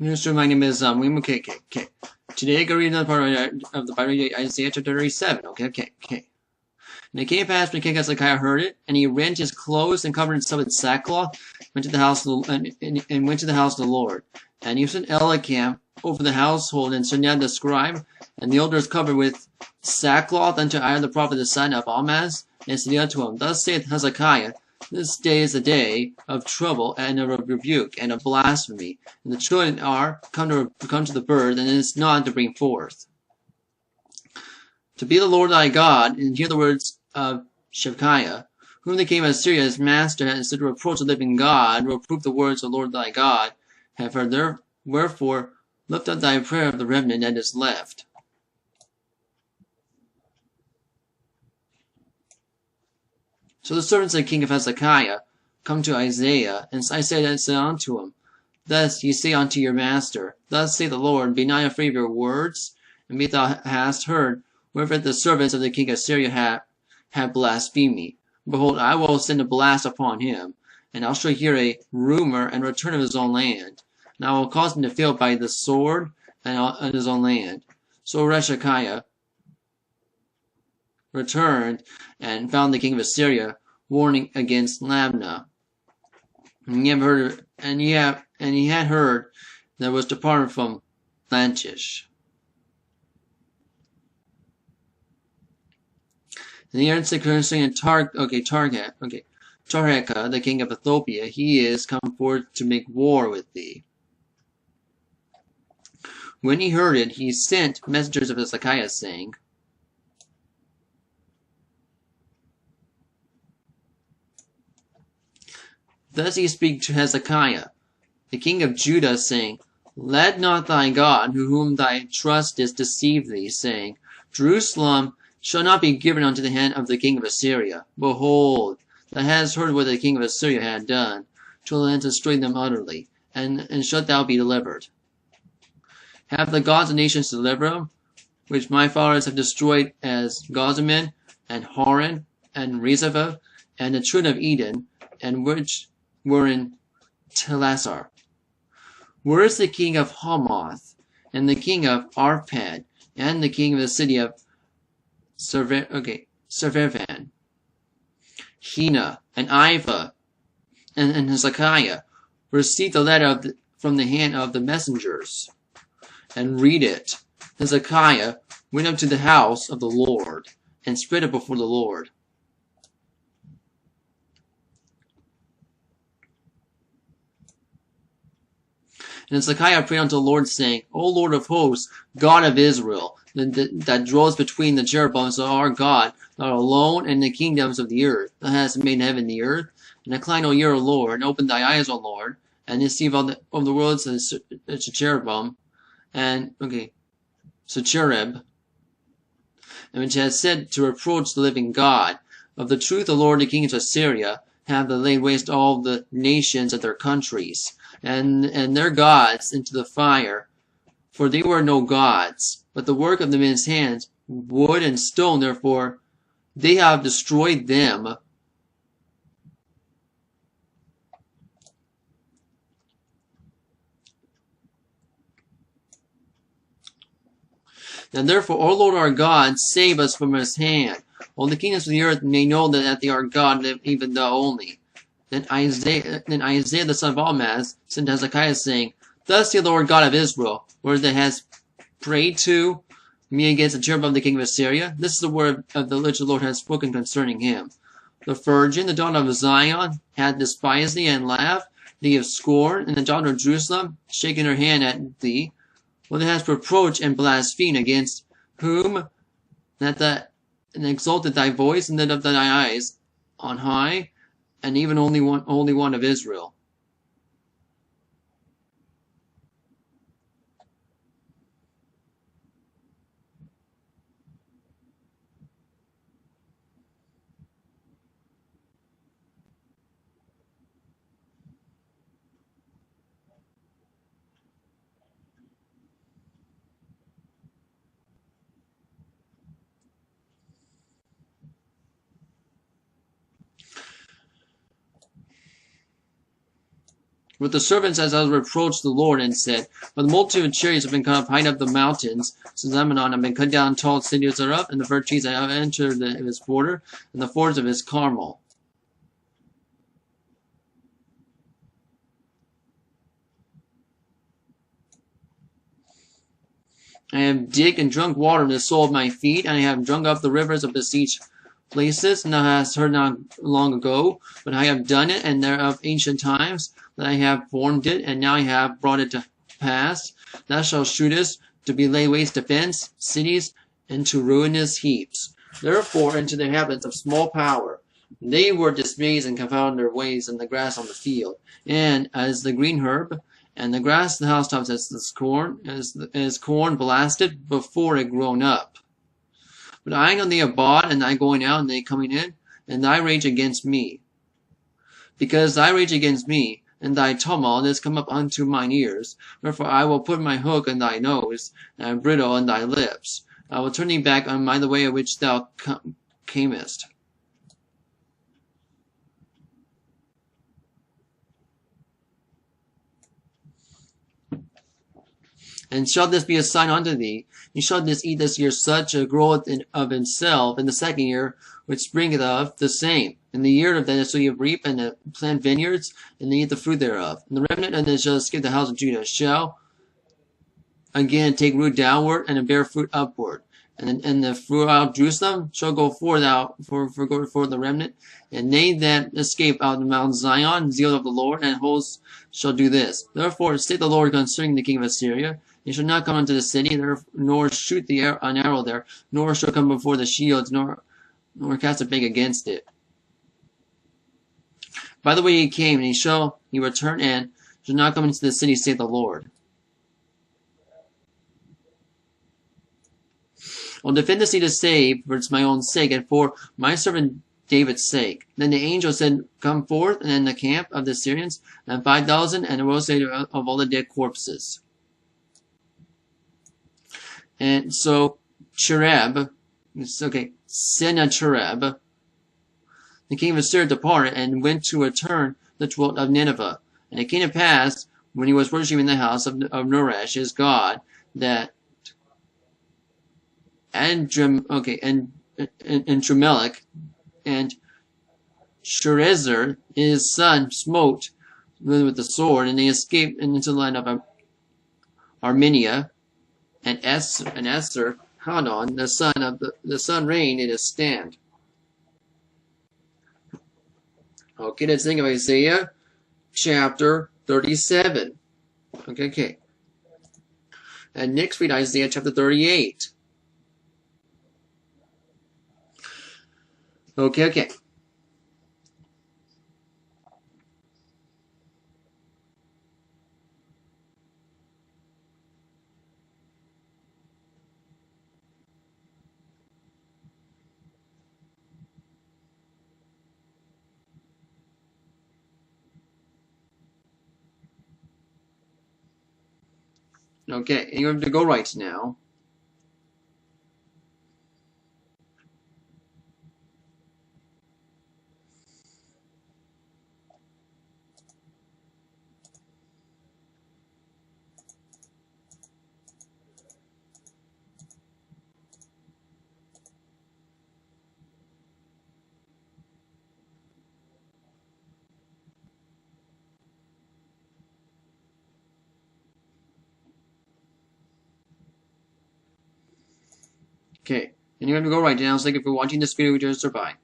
Minister, my name is William. Okay. Today, I go read another part of the Bible, Isaiah chapter 37. Okay. And it came to pass when King Hezekiah heard it, and he rent his clothes and covered himself with sackcloth, went to the house of the, and went to the house of the Lord. And he sent Elikam over the household, and Shania the scribe, and the elders covered with sackcloth unto Ira the prophet the son of Amoz, and said unto him, Thus saith Hezekiah, This day is a day of trouble and of rebuke and of blasphemy, and the children are come to the birth, and it is not to bring forth. To be the Lord thy God, and hear the words of Shebekiah, whom the king of Assyria his master has said to reproach the living God, reprove the words of the Lord thy God, have heard there, wherefore lift up thy prayer of the remnant that is left. So the servants of the king of Hezekiah come to Isaiah, and Isaiah said unto him, Thus ye say unto your master, Thus saith the Lord, Be not afraid of your words, and be thou hast heard, wherefore the servants of the king of Syria have blasphemed me. Behold, I will send a blast upon him, and I shall hear a rumor and return of his own land. And I will cause him to fail by the sword and his own land. So Hezekiah returned and found the king of Assyria warning against Labna. And he had heard that was departed from Lachish. And he answered concerning Tarheka, the king of Ethiopia, he is come forth to make war with thee. When he heard it, he sent messengers of Hezekiah, saying, Thus he spake to Hezekiah, the king of Judah, saying, Let not thy God, whom thy trustest, deceive thee, saying, Jerusalem shall not be given unto the hand of the king of Assyria. Behold, thou hast heard what the king of Assyria had done, till it destroyed them utterly, and shalt thou be delivered. Have the gods of nations delivered them, which my fathers have destroyed, as Gozman, and Haran, and Rezeph, and the children of Eden, and which were in Telassar? Where is the king of Hamath, and the king of Arpad, and the king of the city of Sepharvaim, Hena, and Iva, and Hezekiah received the letter from the hand of the messengers, and read it. Hezekiah went up to the house of the Lord, and spread it before the Lord. And Hezekiah prayed unto the Lord, saying, O Lord of hosts, God of Israel, that dwells between the cherubims of our God, thou alone in the kingdoms of the earth. Thou hast made heaven and the earth, and incline, O ear, O Lord, and open thy eyes, O Lord, and receive all the worlds of the cherubim, and Sennacherib, and which has said to reproach the living God. Of the truth, the Lord, the kings of Assyria, have they laid waste all the nations of their countries, and their gods into the fire. For they were no gods, but the work of the men's hands, wood and stone, therefore they have destroyed them. And therefore, O Lord our God, save us from his hand. All the kingdoms of the earth may know that thou art God, even thou only. Then Isaiah the son of Amoz sent to Hezekiah, saying, Thus saith the Lord God of Israel, where thou hast prayed to me against the cherubim of the king of Assyria. This is the word of the which the Lord has spoken concerning him. The virgin, the daughter of Zion, hath despised thee and laughed thee of scorn, and the daughter of Jerusalem shaken her hand at thee. Well, thou hast reproached and blasphemed against whom and exalted thy voice and lifted up thy eyes on high, and even only one of Israel. But the servants as I reproached the Lord and said, for the multitude of chariots have been cut up high up the mountains, since Lebanon have been cut down, tall cities are up, and the fir trees have entered his border, and the fords of his Carmel. I have digged and drunk water in the sole of my feet, and I have drunk up the rivers of besieged places, and thou hast heard not long ago, but I have done it, and there of ancient times, that I have formed it, and now I have brought it to pass. Thou shalt shootest to be laid waste to fenced cities, and to ruinous heaps. Therefore unto the inhabitants of small power, they were dismayed and confounded their ways, and the grass on the field, and as the green herb, and the grass of the housetops as corn blasted before it grown up. But I know they abroad, and thy going out, and thy coming in, and thy rage against me. Because thy rage against me, and thy tumult is come up unto mine ears. Therefore I will put my hook in thy nose, and a bridle in thy lips. I will turn thee back on the way of which thou camest. And shall this be a sign unto thee? And shall this eat this year such a growth of himself, in the second year which springeth of the same. In the year of that shall ye reap and plant vineyards, and eat the fruit thereof. And the remnant of this shall escape the house of Judah, shall again take root downward, and bear fruit upward. And the fruit out of Jerusalem shall go forth out for the remnant, and they that escape out of Mount Zion, zeal of the Lord, and hosts shall do this. Therefore saith the Lord concerning the king of Assyria, he shall not come unto the city, nor shoot an arrow there, nor shall come before the shields, nor cast a peg against it. By the way he came, and he return, and shall not come into the city, saith the Lord. I will defend the city to save for its my own sake, and for my servant David's sake. Then the angel said, come forth, and in the camp of the Syrians, and 5,000, and arose of all the dead corpses. And so Sennacherib, the king of Assyria, departed, and went to return the 12th of Nineveh. And it came to pass, when he was worshiping in the house of Naresh, his god, that Adrammelech and Sharezer, his son, smote with the sword, and they escaped into the land of Armenia. And Esther, Hanan, the son reigned in his stand. Okay, let's think of Isaiah chapter 37. Okay. And next read Isaiah chapter 38. Okay. Okay, and you have to go right now. Okay, and you have to go right now. So thank you for watching this video. Just bye.